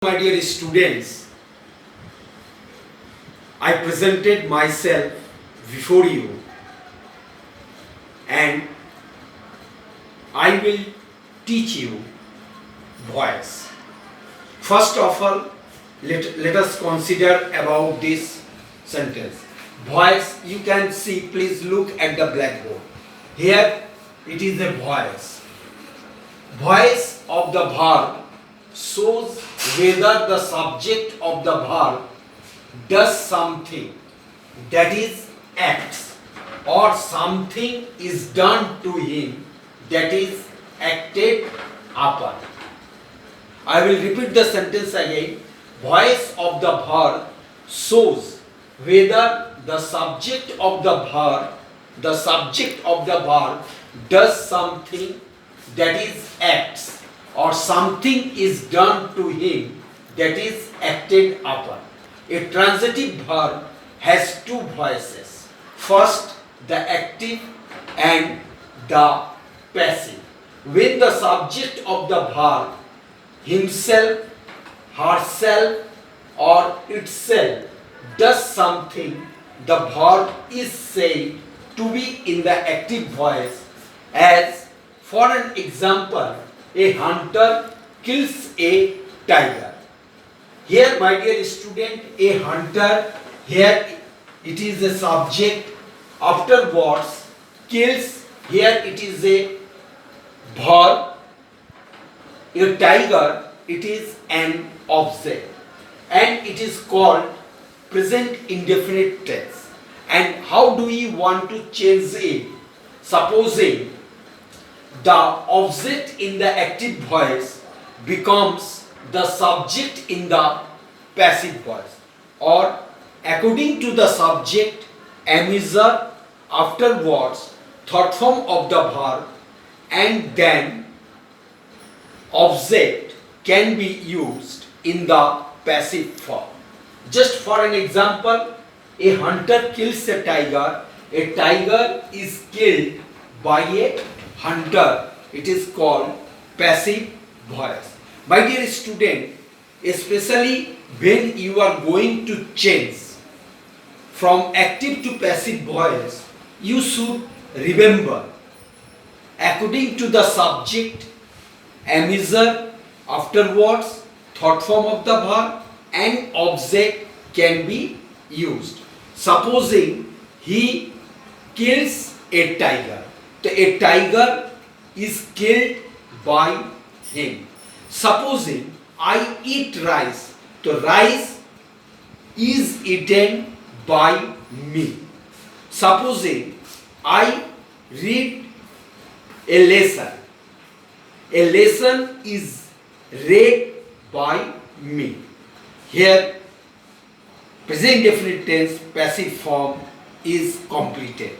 My dear students, I presented myself before you and I will teach you voice. First of all, let us consider about this sentence. Voice, you can see, please look at the blackboard. Here it is a voice. Voice of the verb shows whether the subject of the verb does something, that is acts, or something is done to him, that is acted upon. I will repeat the sentence again. Voice of the verb shows whether the subject of the verb does something, that is acts, or something is done to him, that is acted upon. A transitive verb has two voices. First, the active and the passive. When the subject of the verb himself, herself, or itself does something, the verb is said to be in the active voice. As for an example, a hunter kills a tiger. Here, my dear student, a hunter, here it is a subject, afterwards kills, here it is a verb, a tiger, it is an object, and it is called present indefinite tense. And how do we want to change it? Supposing the object in the active voice becomes the subject in the passive voice, or according to the subject, amateur, afterwards third form of the verb, and then object can be used in the passive form. Just for an example, a hunter kills a tiger is killed by a hunter, it is called passive voice. My dear student, especially when you are going to change from active to passive voice, you should remember according to the subject, amateur, afterwards third form of the verb, and object can be used. Supposing he kills a tiger, a tiger is killed by him. Supposing I eat rice, the rice is eaten by me. Supposing I read a lesson is read by me. Here present indefinite tense passive form is completed.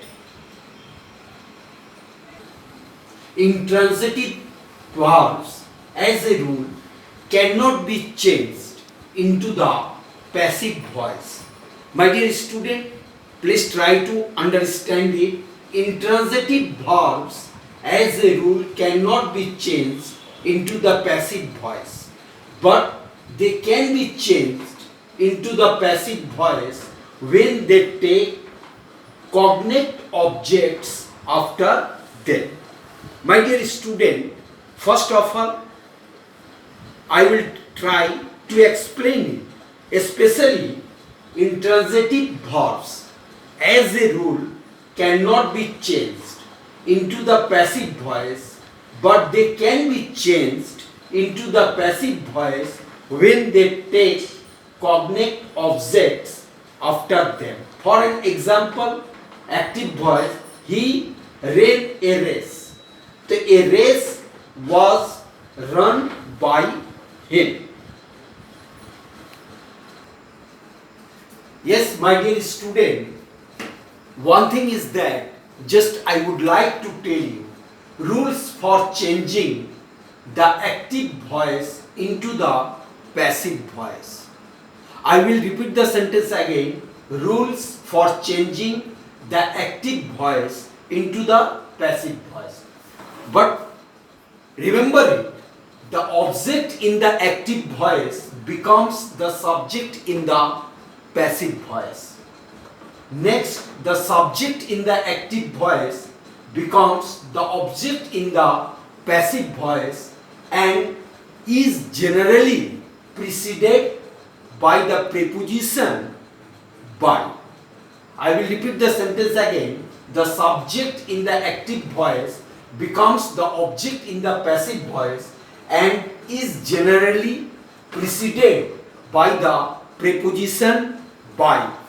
Intransitive verbs as a rule cannot be changed into the passive voice. My dear student, please try to understand it. Intransitive verbs as a rule cannot be changed into the passive voice, but they can be changed into the passive voice when they take cognate objects after them. My dear student, first of all, I will try to explain it, especially intransitive verbs as a rule cannot be changed into the passive voice, but they can be changed into the passive voice when they take cognate objects after them. For an example, active voice, he ran a race. A race was run by him. Yes, my dear student, one thing is that just I would like to tell you rules for changing the active voice into the passive voice. I will repeat the sentence again. Rules for changing the active voice into the passive voice. But remember it, the object in the active voice becomes the subject in the passive voice. Next, the subject in the active voice becomes the object in the passive voice and is generally preceded by the preposition by. I will repeat the sentence again. The subject in the active voice becomes the object in the passive voice and is generally preceded by the preposition by.